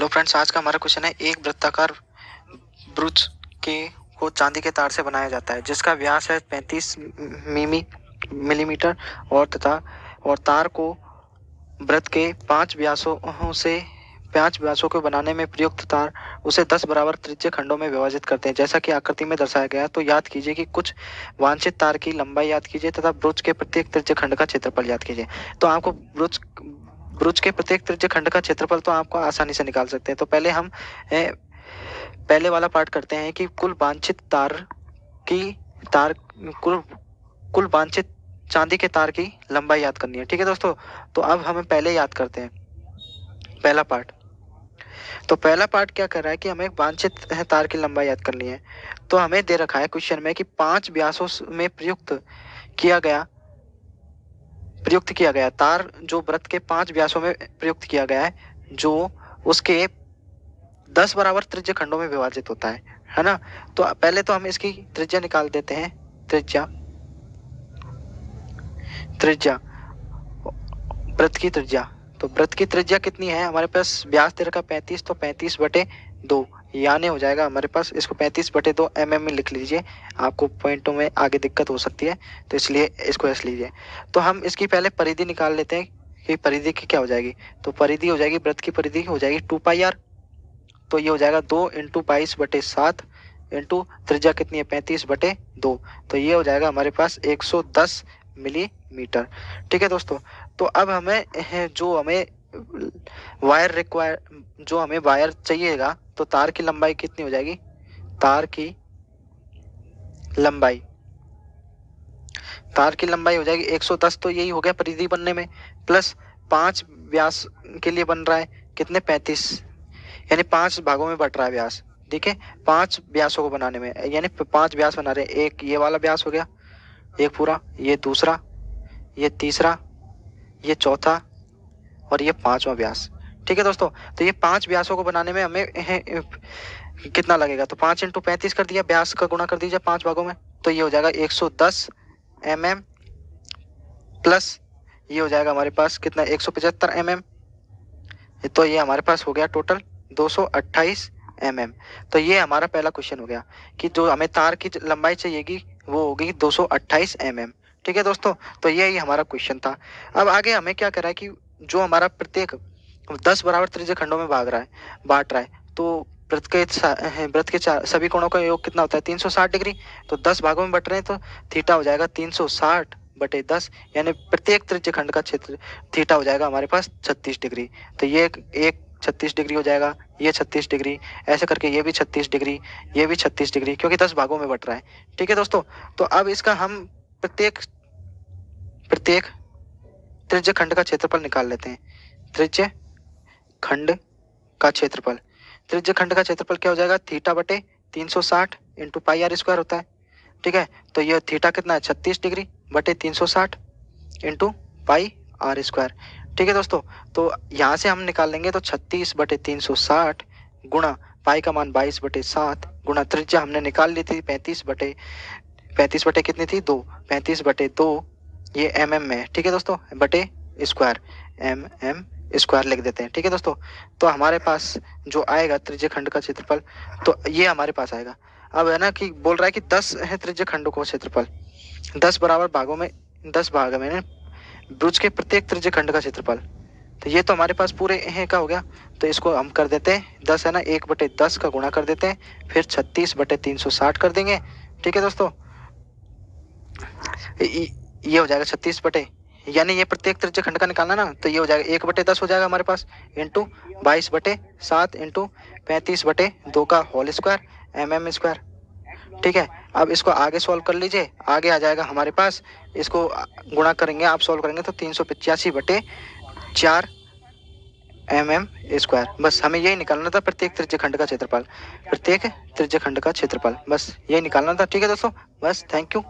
Friends, आज का हमारा क्वेश्चन है, एक वृत्ताकार ब्रूच के को चांदी के तार से बनाया जाता है जिसका व्यास है 35 मिलीमीटर और तार को वृत्त के 5 व्यासों को बनाने में प्रयुक्त तार उसे 10 बराबर त्रिज्य खंडों में विभाजित करते हैं जैसा कि आकृति में दर्शाया गया है। तो याद कीजिए कि कुछ वांछित तार की लंबाई याद कीजिए तथा ब्रूच के प्रत्येक त्रिज्य खंड का क्षेत्रफल याद कीजिए। तो आपको ब्रूच के प्रत्येक त्रिज्य खंड का क्षेत्रफल तो आपको आसानी से निकाल सकते हैं। तो पहले हम पहले वाला पार्ट करते हैं कि कुल वांछित चांदी के तार की लंबाई याद करनी है। ठीक है दोस्तों, तो अब हमें पहले याद करते हैं पहला पार्ट। तो पहला पार्ट क्या कर रहा है कि हमें वांछित तार की लंबाई याद करनी है। तो हमें दे रखा है क्वेश्चन में कि 5 व्यासों में प्रयुक्त किया गया तार जो वृत्त के 5 व्यासों में प्रयुक्त किया गया है, जो उसके 10 बराबर त्रिज्य खंडों में विभाजित होता है ना। तो पहले तो हम इसकी त्रिज्या निकाल देते हैं। त्रिज्या वृत्त की त्रिज्या, तो वृत्त की त्रिज्या कितनी है हमारे पास, व्यास दे रखा 35, तो 35/2 यानी हो जाएगा हमारे पास, इसको 35/2 mm में लिख लीजिए, आपको पॉइंटों में आगे दिक्कत हो सकती है तो इसलिए इसको ऐसे लीजिए। तो हम इसकी पहले परिधि निकाल लेते हैं कि परिधि की क्या हो जाएगी। तो परिधि हो जाएगी, वृत्त की परिधि हो जाएगी 2πr। तो ये हो जाएगा 2 × 22/7 इंटू त्रिज्या कितनी है 35/2, तो ये हो जाएगा हमारे पास 110 मिलीमीटर। ठीक है दोस्तों, तो अब हमें जो हमें वायर चाहिएगा, तो तार की लंबाई कितनी हो जाएगी, तार की लंबाई हो जाएगी 110। तो यही हो गया परिधि बनने में, प्लस 5 व्यास के लिए बन रहा है कितने 35, यानी 5 भागों में बट रहा है व्यास। ठीक है, 5 व्यासों को बनाने में, यानी 5 व्यास बना रहे हैं। एक ये वाला व्यास हो गया, एक पूरा, ये दूसरा, ये तीसरा, ये चौथा और ये 5वां व्यास। ठीक है दोस्तों, तो ये 5 व्यासों को बनाने में हमें कितना लगेगा, तो 5 × 35 कर दिया, व्यास का गुणा कर दीजिए 5 भागों में, तो ये हो जाएगा 110 mm प्लस ये हो जाएगा हमारे पास कितना 175 mm, तो ये हमारे पास हो गया टोटल 228 mm। तो ये हमारा पहला क्वेश्चन हो गया कि जो हमें तार की लंबाई चाहिएगी वो होगी 228 mm। ठीक है दोस्तों, तो यही हमारा क्वेश्चन था। अब आगे हमें क्या कर रहा है कि जो हमारा प्रत्येक 10 बराबर त्रिज्य खंडों में बांट रहा है, तो वृत्त के सभी कोणों का योग कितना होता है 360 डिग्री। तो 10 भागों में बट रहे हैं, तो थीटा हो जाएगा 360/10, यानी प्रत्येक त्रिज्य खंड का क्षेत्र थीटा हो जाएगा हमारे पास 36 डिग्री। तो ये एक 36 डिग्री हो जाएगा, ये 36 डिग्री, ऐसे करके ये भी 36 डिग्री, ये भी 36 डिग्री, क्योंकि 10 भागों में बट रहा है। ठीक है दोस्तों, तो अब इसका हम प्रत्येक त्रिज्य खंड का क्षेत्रफल निकाल लेते हैं। त्रिज्य खंड का क्षेत्रफल क्या हो जाएगा, θ/360 × πr² होता है। ठीक है, तो ये थीटा कितना है 36 डिग्री बटे 360 × πr²। ठीक है दोस्तों, तो यहाँ से हम निकाल लेंगे, तो 36/360 गुणा पाई का मान 22/7 गुणा त्रिज्या हमने निकाल ली थी 35 बटे कितनी थी 2, 35/2 ये mm में। ठीक है दोस्तों, बटे स्क्वायर, mm² लिख देते हैं। ठीक है दोस्तों, तो हमारे पास जो आएगा त्रिज्य खंड का क्षेत्रफल, तो ये हमारे पास आएगा। अब है ना कि बोल रहा है कि 10 है त्रिज्य खंडों का क्षेत्रफल, 10 बराबर भागों में 10 भाग में ब्रूच के प्रत्येक त्रिज्य खंड का क्षेत्रफल, तो ये तो हमारे पास पूरे का हो गया। तो इसको हम कर देते हैं 10 है ना, 1/10 का गुणा कर देते हैं, फिर 36/360 कर देंगे। ठीक है दोस्तों, ये हो जाएगा 36 यानी ये प्रत्येक त्रिज्य खंड का निकालना ना, तो ये हो जाएगा 1/10 हो जाएगा हमारे पास, इंटू 22/7 इंटू 35/2 का होल स्क्वायर mm²। ठीक है, अब इसको आगे सॉल्व कर लीजिए, आगे आ जाएगा हमारे पास, इसको गुणा करेंगे, आप सॉल्व करेंगे तो 385/4 mm²। बस हमें यही निकालना था, प्रत्येक त्रिज्य खंड का क्षेत्रफल, बस यही निकालना था। ठीक है दोस्तों, बस थैंक यू।